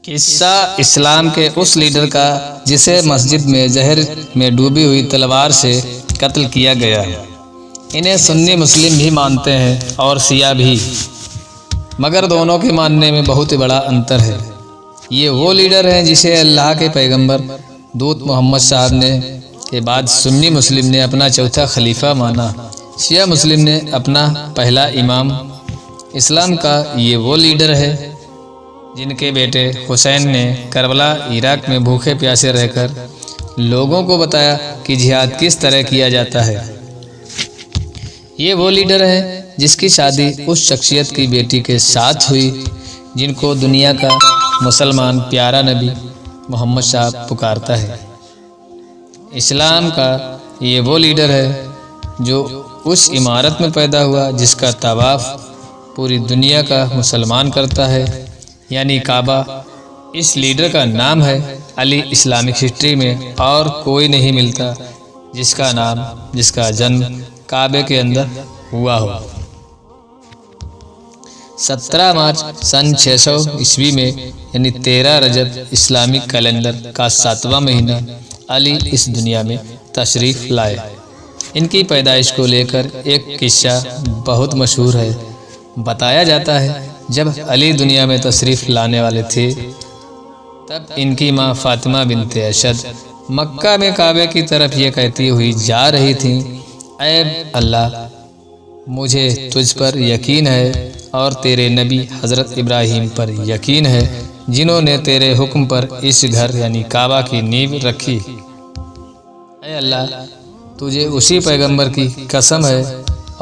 قصہ اسلام کے اس لیڈر کا جسے مسجد میں زہر میں ڈوبی ہوئی تلوار سے قتل کیا گیا۔ انہیں سنی مسلم بھی مانتے ہیں اور شیعہ بھی، مگر دونوں کے ماننے میں بہت بڑا انتر ہے۔ یہ وہ لیڈر ہیں جسے اللہ کے پیغمبر دودھ محمد صاحب نے کے بعد سنی مسلم نے اپنا چوتھا خلیفہ مانا۔ شیعہ مسلم نے اپنا پہلا امام۔ اسلام کا یہ وہ لیڈر ہے جن کے بیٹے حسین نے کربلا عراق میں بھوکے پیاسے رہ کر لوگوں کو بتایا کہ جہاد کس طرح کیا جاتا ہے۔ یہ وہ لیڈر ہے جس کی شادی اس شخصیت کی بیٹی کے ساتھ ہوئی جن کو دنیا کا مسلمان پیارا نبی محمد صاحب پکارتا ہے۔ اسلام کا یہ وہ لیڈر ہے جو اس عمارت میں پیدا ہوا جس کا طواف پوری دنیا کا مسلمان کرتا ہے، یعنی کعبہ۔ اس لیڈر کا نام ہے علی۔ اسلامک ہسٹری میں اور کوئی نہیں ملتا جس کا جنم کعبے کے اندر ہوا ہو۔ 17 مارچ سن 600 عیسوی میں یعنی 13 رجب اسلامک کیلنڈر کا 7واں مہینہ علی اس دنیا میں تشریف لائے۔ ان کی پیدائش کو لے کر ایک قصہ بہت مشہور ہے۔ بتایا جاتا ہے جب علی دنیا میں تشریف لانے والے تھے تب ان کی ماں فاطمہ بنت اسد مکہ میں کعبے کی طرف یہ کہتی ہوئی جا رہی تھیں، اے اللہ، مجھے تجھ پر یقین ہے اور تیرے نبی حضرت ابراہیم پر یقین ہے جنہوں نے تیرے حکم پر اس گھر یعنی کعبہ کی نیو رکھی۔ اے اللہ، تجھے اسی پیغمبر کی قسم ہے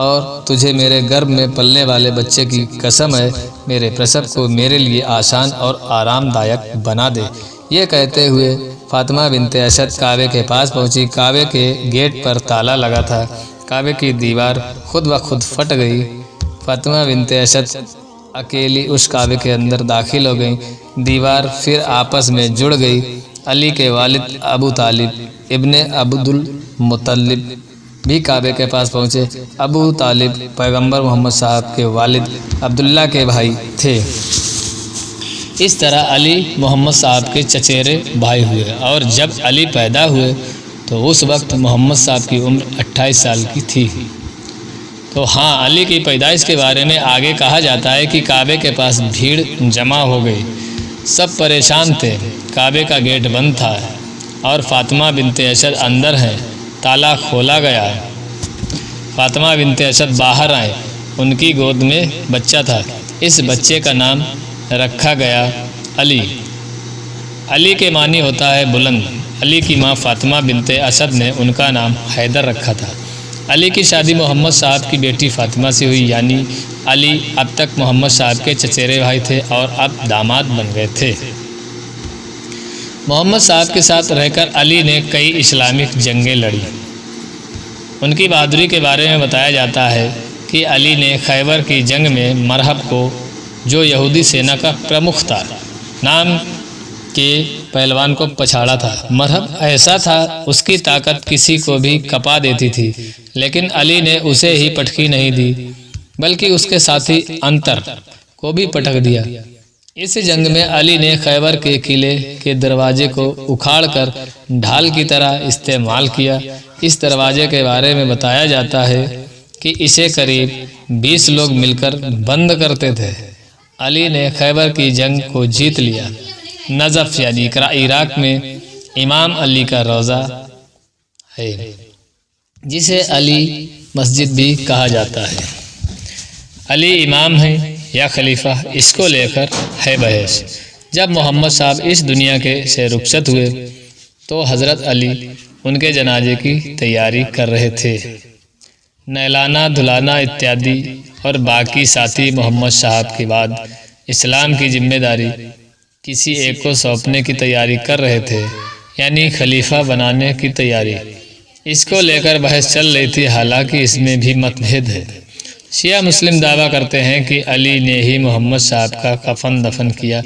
اور تجھے میرے گرب میں پلنے والے بچے کی قسم ہے، میرے پرسب کو میرے لیے آسان اور آرام دائق بنا دے۔ یہ کہتے ہوئے فاطمہ بنت اسد کعبے کے پاس پہنچی۔ کعبے کے گیٹ پر تالا لگا تھا۔ کعبے کی دیوار خود بخود پھٹ گئی۔ فاطمہ بنت اسد اکیلی اس کعبے کے اندر داخل ہو گئیں۔ دیوار پھر آپس میں جڑ گئی۔ علی کے والد ابو طالب ابن عبد المطلب بھی کعبے کے پاس پہنچے۔ ابو طالب پیغمبر محمد صاحب کے والد عبداللہ کے بھائی تھے۔ اس طرح علی محمد صاحب کے چچیرے بھائی ہوئے اور جب علی پیدا ہوئے تو اس وقت محمد صاحب کی عمر 28 سال کی تھی۔ تو ہاں، علی کی پیدائش کے بارے میں آگے کہا جاتا ہے کہ کعبے کے پاس بھیڑ جمع ہو گئی، سب پریشان تھے، کعبے کا گیٹ بند تھا اور فاطمہ بنت اسد اندر ہیں، تالا کھولا گیا۔ فاطمہ بنت اسد باہر آئیں، ان کی گود میں بچہ تھا، اس بچے کا نام رکھا گیا علی۔ علی کے معنی ہوتا ہے بلند۔ علی کی ماں فاطمہ بنت اسد نے ان کا نام حیدر رکھا تھا۔ علی کی شادی محمد صاحب کی بیٹی فاطمہ سے ہوئی، یعنی علی اب تک محمد صاحب کے چچیرے بھائی تھے اور اب داماد بن گئے تھے۔ محمد صاحب کے ساتھ رہ کر علی نے کئی اسلامک جنگیں لڑی۔ ان کی بہادری کے بارے میں بتایا جاتا ہے کہ علی نے خیبر کی جنگ میں مرہب کو، جو یہودی سینا کا پرمکھ تھا، نام کے پہلوان کو پچھاڑا تھا۔ مرہب ایسا تھا، اس کی طاقت کسی کو بھی کپا دیتی تھی، لیکن علی نے اسے ہی پٹخی نہیں دی بلکہ اس کے ساتھی انتر کو بھی پٹک دیا۔ اس جنگ میں علی نے خیبر کے قلعے کے دروازے کو اکھاڑ کر ڈھال کی طرح استعمال کیا۔ اس دروازے کے بارے میں بتایا جاتا ہے کہ اسے قریب 20 لوگ مل کر بند کرتے تھے۔ علی نے خیبر کی جنگ کو جیت لیا۔ نجف یعنی عراق میں امام علی کا روضہ ہے جسے علی مسجد بھی کہا جاتا ہے۔ علی امام ہے یا خلیفہ، اس کو لے کر ہے بحث۔ جب محمد صاحب اس دنیا سے رخصت ہوئے تو حضرت علی ان کے جنازے کی تیاری کر رہے تھے۔ نہلانا دھلانا اتیادی اور باقی ساتھی محمد صاحب کے بعد اسلام کی ذمہ داری کسی ایک کو سونپنے کی تیاری کر رہے تھے، یعنی خلیفہ بنانے کی تیاری۔ اس کو لے کر بحث چل رہی تھی، حالانکہ اس میں بھی مت بھید ہے۔ شیعہ مسلم دعویٰ کرتے ہیں کہ علی نے ہی محمد صاحب کا کفن دفن کیا،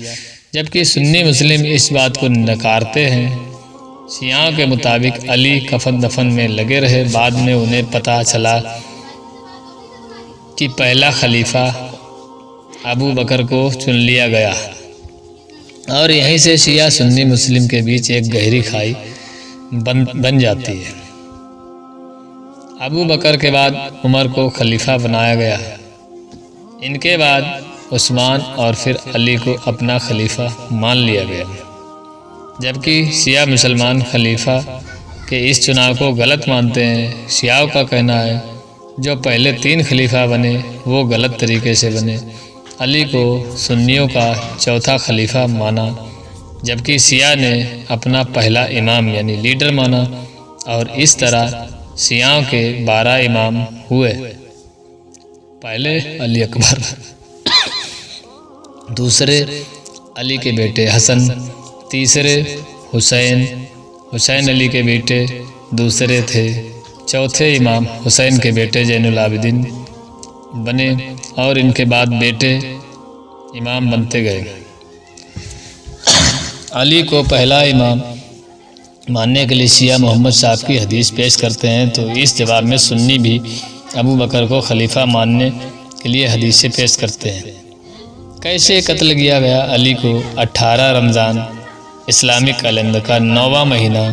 جبکہ سنی مسلم اس بات کو نکارتے ہیں۔ شیعوں کے مطابق علی کفن دفن میں لگے رہے، بعد میں انہیں پتہ چلا کہ پہلا خلیفہ ابو بکر کو چن لیا گیا اور یہیں سے شیعہ سنی مسلم کے بیچ ایک گہری کھائی بن جاتی ہے۔ ابو بکر کے بعد عمر کو خلیفہ بنایا گیا، ان کے بعد عثمان اور پھر علی کو اپنا خلیفہ مان لیا گیا، جبکہ شیعہ مسلمان خلیفہ کے اس چناؤ کو غلط مانتے ہیں۔ شیعوں کا کہنا ہے جو پہلے 3 خلیفہ بنے وہ غلط طریقے سے بنے۔ علی کو سنیوں کا چوتھا خلیفہ مانا، جبکہ شیعہ نے اپنا پہلا امام یعنی لیڈر مانا، اور اس طرح شیعوں کے 12 امام ہوئے۔ پہلے علی اکبر، دوسرے علی کے بیٹے حسن، تیسرے حسین علی کے بیٹے دوسرے تھے، چوتھے امام حسین کے بیٹے زین العابدین بنے، اور ان کے بعد بیٹے امام بنتے گئے۔ علی کو پہلا امام ماننے کے لیے شیعہ محمد صاحب کی حدیث پیش کرتے ہیں، تو اس جواب میں سنی بھی ابو بکر کو خلیفہ ماننے کے لیے حدیثیں پیش کرتے ہیں۔ کیسے قتل کیا گیا؟ علی کو 18 رمضان اسلامی کیلنڈر کا 9واں مہینہ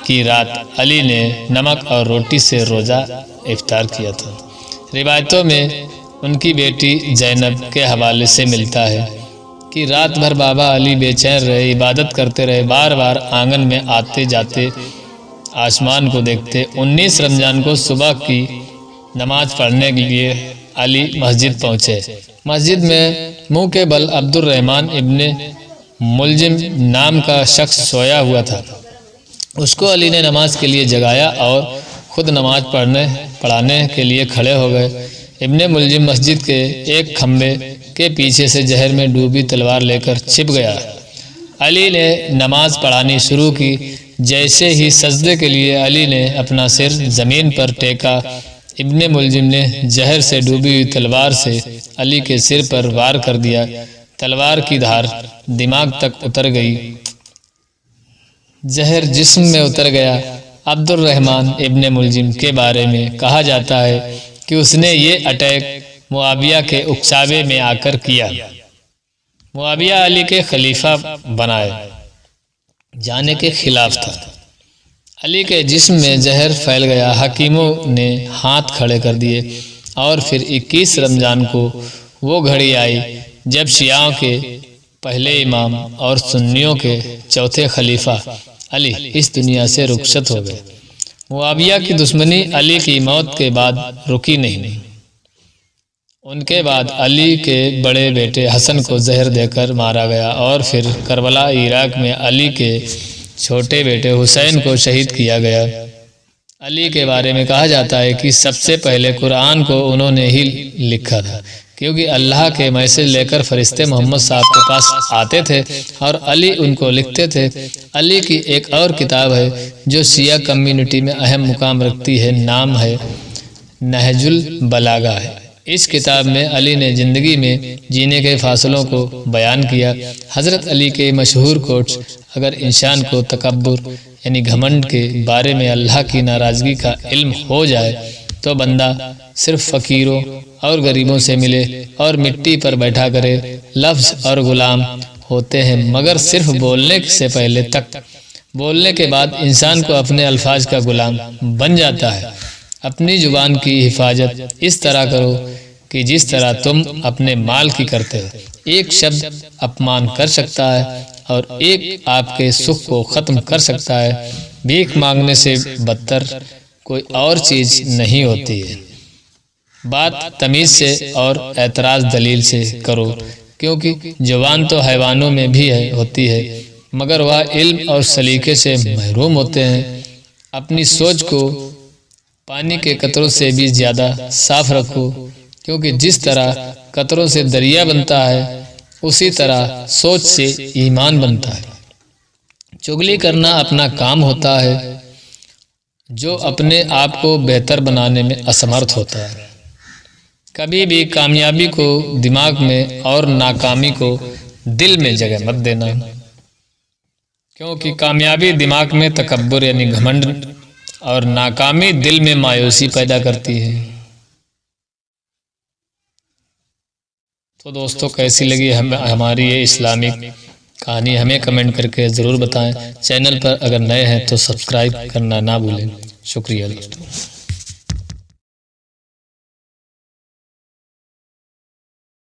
کی رات علی نے نمک اور روٹی سے روزہ افطار کیا تھا۔ روایتوں میں ان کی بیٹی زینب کے حوالے سے ملتا ہے کہ رات بھر بابا علی بے چین رہے، عبادت کرتے رہے، بار بار آنگن میں آتے جاتے، آسمان کو دیکھتے۔ 19 رمضان کو صبح کی نماز پڑھنے کے لیے علی مسجد پہنچے۔ مسجد میں منہ کے بل عبد الرحمن ابن ملجم نام کا شخص سویا ہوا تھا، اس کو علی نے نماز کے لیے جگایا اور خود نماز پڑھانے کے لیے کھڑے ہو گئے۔ ابن ملجم مسجد کے ایک کھمبے کے پیچھے سے زہر میں ڈوبی تلوار لے کر چھپ گیا۔ علی نے نماز پڑھانی شروع کی۔ جیسے ہی سجدے کے لیے علی نے اپنا سر زمین پر ٹیکا، ابن ملجم نے زہر سے ڈوبی ہوئی تلوار سے علی کے سر پر وار کر دیا۔ تلوار کی دھار دماغ تک اتر گئی، زہر جسم میں اتر گیا۔ عبد الرحمن ابن ملجم کے بارے میں کہا جاتا ہے کہ اس نے یہ اٹیک معاویہ کے اکساوے میں آ کر کیا۔ معاویہ علی کے خلیفہ بنائے جانے کے خلاف تھا۔ علی کے جسم میں زہر پھیل گیا، حکیموں نے ہاتھ کھڑے کر دیے، اور پھر 21 رمضان کو وہ گھڑی آئی جب شیعوں کے پہلے امام اور سنیوں کے چوتھے خلیفہ علی اس دنیا سے رخصت ہو گئے۔ معاویہ کی دشمنی علی کی موت کے بعد رکی نہیں۔ ان کے بعد علی کے بڑے بیٹے حسن کو زہر دے کر مارا گیا، اور پھر کربلا عراق میں علی کے چھوٹے بیٹے حسین کو شہید کیا گیا۔ علی کے بارے میں کہا جاتا ہے کہ سب سے پہلے قرآن کو انہوں نے ہی لکھا تھا، کیونکہ اللہ کے میسج لے کر فرشتے محمد صاحب کے پاس آتے تھے اور علی ان کو لکھتے تھے۔ علی کی ایک اور کتاب ہے جو شیعہ کمیونٹی میں اہم مقام رکھتی ہے، نام ہے نہج البلاغہ ہے۔ اس کتاب میں علی نے زندگی میں جینے کے فاصلوں کو بیان کیا۔ حضرت علی کے مشہور کوٹس: اگر انسان کو تکبر یعنی گھمنڈ کے بارے میں اللہ کی ناراضگی کا علم ہو جائے تو بندہ صرف فقیروں اور غریبوں سے ملے اور مٹی پر بیٹھا کرے۔ لفظ اور غلام ہوتے ہیں، مگر صرف بولنے سے پہلے تک، بولنے کے بعد انسان کو اپنے الفاظ کا غلام بن جاتا ہے۔ اپنی زبان کی حفاظت اس طرح کرو کہ جس طرح تم اپنے مال کی کرتے ہو۔ ایک شبد اپمان کر سکتا ہے اور ایک آپ کے سکھ کو ختم کر سکتا ہے۔ بھیک مانگنے سے بدتر کوئی اور چیز نہیں ہوتی ہے۔ بات تمیز سے اور اعتراض دلیل سے کرو، کیونکہ زبان تو حیوانوں میں بھی ہوتی ہے، مگر وہ علم اور سلیقے سے محروم ہوتے ہیں۔ اپنی سوچ کو پانی کے قطروں سے بھی زیادہ صاف رکھو، کیونکہ جس طرح قطروں سے دریا بنتا ہے اسی طرح سوچ سے ایمان بنتا ہے۔ چغلی کرنا اپنا کام ہوتا ہے جو اپنے آپ کو بہتر بنانے میں اسمرتھ ہوتا ہے۔ کبھی بھی کامیابی کو دماغ میں اور ناکامی کو دل میں جگہ مت دینا، کیونکہ کامیابی دماغ میں تکبر یعنی گھمنڈ اور ناکامی دل میں مایوسی پیدا کرتی ہے۔ تو دوستو، کیسی لگی ہماری یہ اسلامک کہانی ہمیں کمنٹ کر کے ضرور بتائیں۔ چینل پر اگر نئے ہیں تو سبسکرائب کرنا نہ بھولیں۔ شکریہ دوستو۔